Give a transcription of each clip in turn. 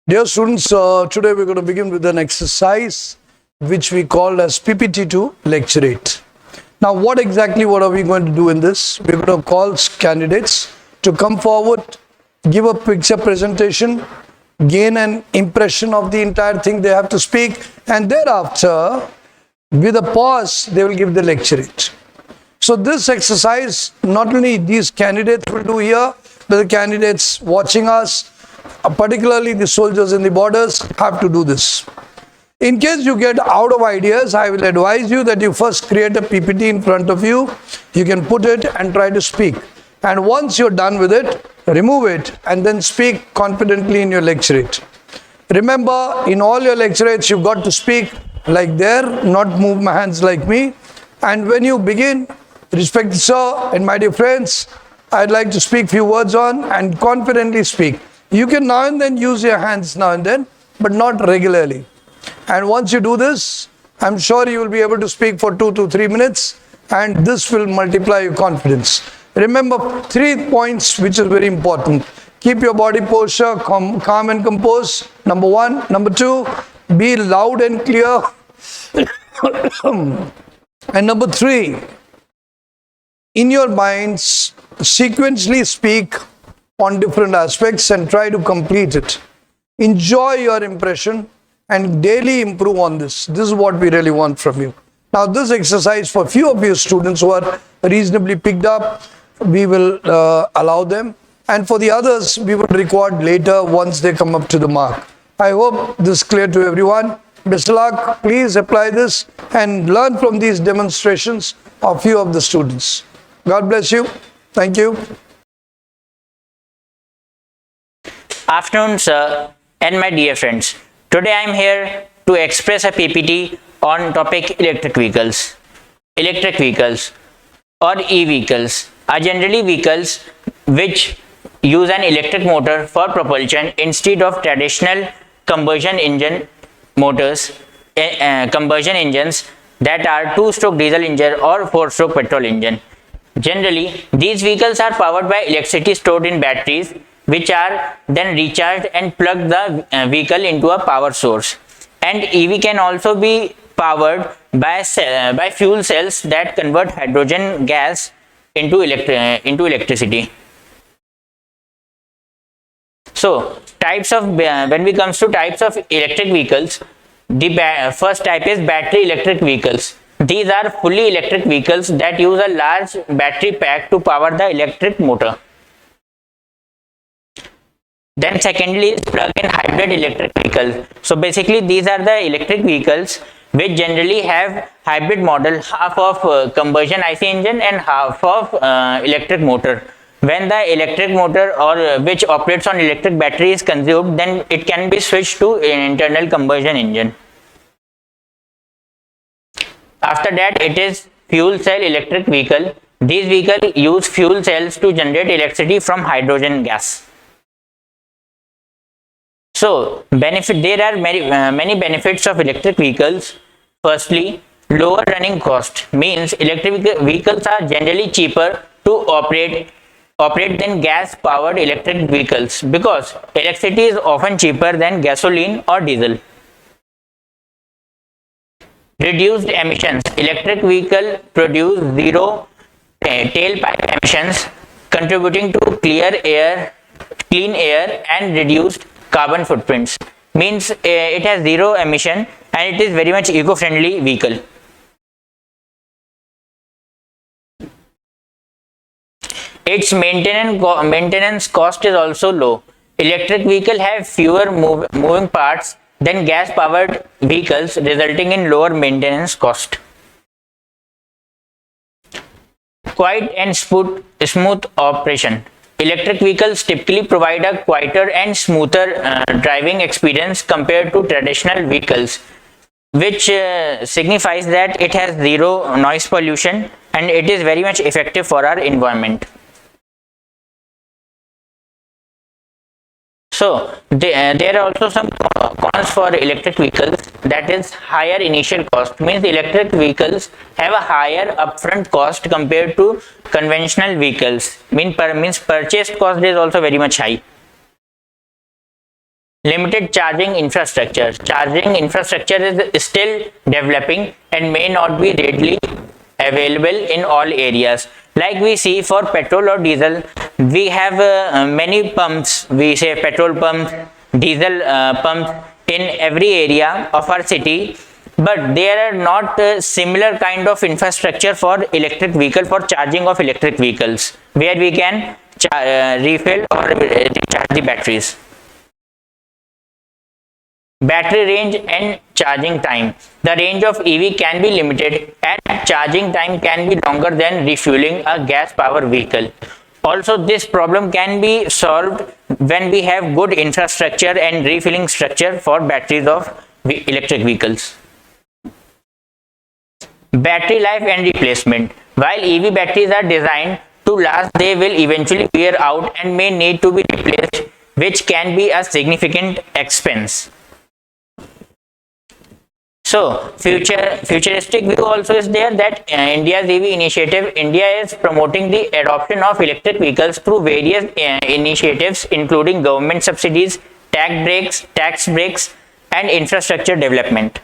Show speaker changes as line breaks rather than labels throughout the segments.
Dear students, today we're going to begin with an exercise which we call as PPT2 Lecture 8. Now, what are we going to do in this? We're going to call candidates to come forward, give a picture presentation, gain an impression of the entire thing they have to speak, and thereafter, with a pause, they will give the lecture 8. So this exercise, not only these candidates will do here, but the candidates watching us, particularly the soldiers in the borders, have to do this. In case you get out of ideas, I will advise you that you first create a PPT in front of you. You can put it and try to speak. And once you're done with it, remove it and then speak confidently in your lecturate. Remember, in all your lecturates, you've got to speak like there, not move my hands like me. And when you begin, respected sir and my dear friends, I'd like to speak few words on and confidently speak. You can now and then use your hands now and then, but not regularly. And once you do this, I'm sure you will be able to speak for 2 to 3 minutes, and this will multiply your confidence. Remember 3 points which are very important. Keep your body posture calm and composed. Number 1. Number 2, be loud and clear. And number 3, in your minds, sequentially speak on different aspects and try to complete it. Enjoy your impression and daily improve on this. This is what we really want from you. Now, this exercise for few of you students who are reasonably picked up, we will allow them. And for the others, we will record later once they come up to the mark. I hope this is clear to everyone. Best of luck. Please apply this and learn from these demonstrations of few of the students. God bless you. Thank you.
Afternoon, sir, and my dear friends. Today I am here to express a PPT on topic electric vehicles. Electric vehicles or e-vehicles are generally vehicles which use an electric motor for propulsion instead of traditional combustion engine motors, combustion engines that are 2-stroke diesel engine or 4-stroke petrol engine. Generally, these vehicles are powered by electricity stored in batteries, which are then recharged and plug the vehicle into a power source. And EV can also be powered by fuel cells that convert hydrogen gas into electricity. So, when we comes to types of electric vehicles, the first type is battery electric vehicles. These are fully electric vehicles that use a large battery pack to power the electric motor. Then secondly is plug-in hybrid electric vehicles. So basically these are the electric vehicles which generally have hybrid model, half of combustion IC engine and half of electric motor. When the electric motor or which operates on electric battery is consumed, then it can be switched to an internal combustion engine. After that, it is fuel cell electric vehicle. These vehicles use fuel cells to generate electricity from hydrogen gas. So, there are many benefits of electric vehicles. Firstly, lower running cost means electric vehicles are generally cheaper to operate than gas-powered electric vehicles because electricity is often cheaper than gasoline or diesel. Reduced emissions. Electric vehicle produce zero tailpipe emissions, contributing to clean air and reduced carbon footprints. Means it has zero emission and it is very much eco-friendly vehicle. Its maintenance cost is also low. Electric vehicles have fewer moving parts than gas-powered vehicles, resulting in lower maintenance cost. Quiet and smooth operation. Electric vehicles typically provide a quieter and smoother driving experience compared to traditional vehicles, which signifies that it has zero noise pollution and it is very much effective for our environment. So, there are also some cons for electric vehicles, that is higher initial cost, means electric vehicles have a higher upfront cost compared to conventional vehicles, means purchase cost is also very much high. limited charging infrastructure. Charging infrastructure is still developing and may not be readily available in all areas. Like we see for petrol or diesel, we have many pumps. We say petrol pumps, diesel pumps in every area of our city, but there are not similar kind of infrastructure for electric vehicle, for charging of electric vehicles, where we can refill or recharge the batteries. Battery range and charging time. The range of EV can be limited and charging time can be longer than refueling a gas powered vehicle. Also, this problem can be solved when we have good infrastructure and refilling structure for batteries of electric vehicles. Battery life and replacement. While EV batteries are designed to last, they will eventually wear out and may need to be replaced, which can be a significant expense. So, futuristic view also is there, that India's EV initiative, India is promoting the adoption of electric vehicles through various initiatives, including government subsidies, tax breaks, and infrastructure development.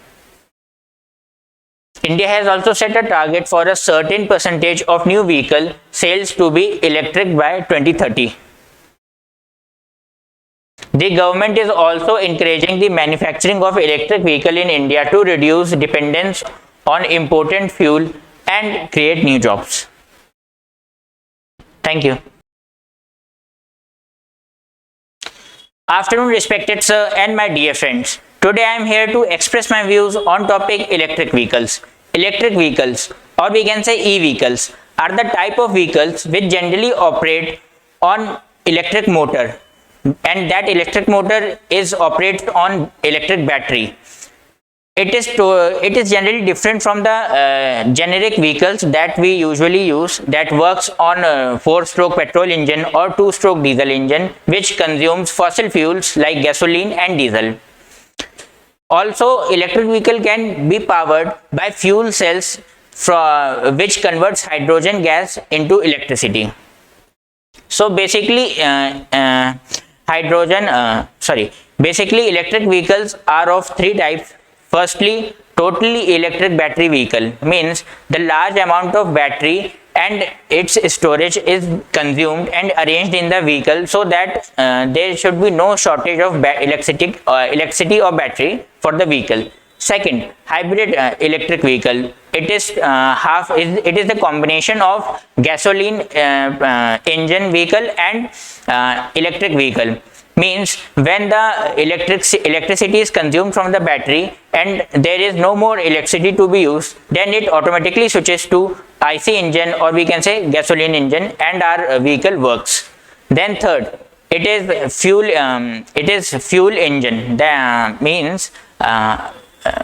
India has also set a target for a certain percentage of new vehicle sales to be electric by 2030. The government is also encouraging the manufacturing of electric vehicle in India to reduce dependence on imported fuel and create new jobs. Thank you. Afternoon, respected sir and my dear friends. Today I am here to express my views on topic electric vehicles. Electric vehicles, or we can say e-vehicles, are the type of vehicles which generally operate on electric motor, and that electric motor is operated on electric battery. It is generally different from the generic vehicles that we usually use, that works on a 4-stroke petrol engine or 2-stroke diesel engine, which consumes fossil fuels like gasoline and diesel. Also, electric vehicle can be powered by fuel cells which converts hydrogen gas into electricity. So basically, basically electric vehicles are of 3 types. Firstly, totally electric battery vehicle, means the large amount of battery and its storage is consumed and arranged in the vehicle, so that there should be no shortage of electricity or battery for the vehicle. Second, hybrid electric vehicle. It is the combination of gasoline engine vehicle and electric vehicle. Means when the electricity is consumed from the battery and there is no more electricity to be used, then it automatically switches to IC engine, or we can say gasoline engine, and our vehicle works. Then third, it is fuel engine. That means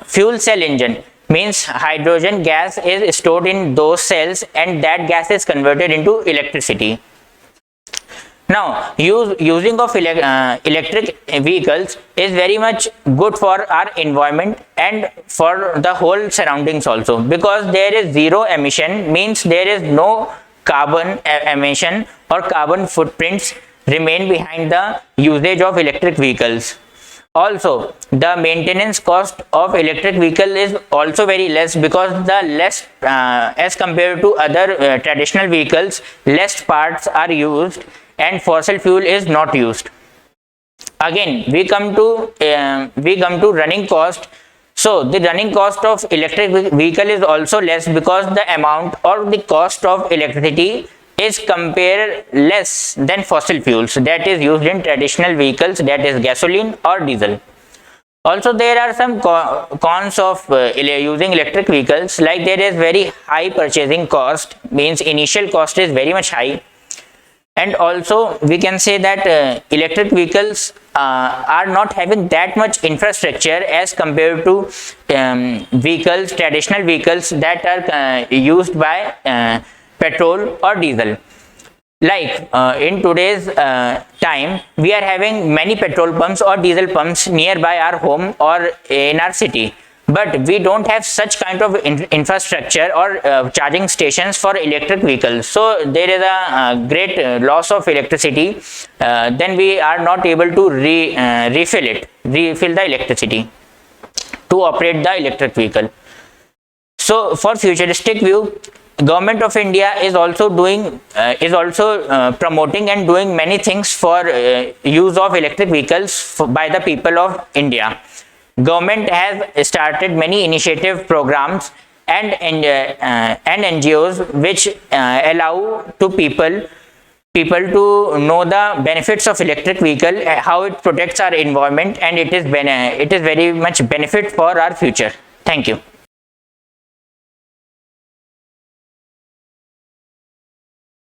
fuel cell engine, means hydrogen gas is stored in those cells and that gas is converted into electricity. Now, using of electric vehicles is very much good for our environment and for the whole surroundings also, because there is zero emission, means there is no carbon emission or carbon footprints remain behind the usage of electric vehicles. Also, the maintenance cost of electric vehicle is also very less, because the less as compared to other traditional vehicles, less parts are used and fossil fuel is not used. Again, we come to running cost. So the running cost of electric vehicle is also less, because the amount or the cost of electricity is compared less than fossil fuels that is used in traditional vehicles, that is gasoline or diesel. Also, there are some cons of using electric vehicles, like there is very high purchasing cost, means initial cost is very much high. And also we can say that electric vehicles are not having that much infrastructure as compared to traditional vehicles that are used by petrol or diesel. Like in today's time, we are having many petrol pumps or diesel pumps nearby our home or in our city. but we don't have such kind of infrastructure or charging stations for electric vehicles. So there is a great loss of electricity. Then we are not able to refill the electricity to operate the electric vehicle. So for futuristic view, Government of India is also promoting and doing many things for use of electric vehicles by the people of India. Government has started many initiative programs and NGOs which allow to people to know the benefits of electric vehicle, how it protects our environment, and it is very much benefit for our future. Thank you.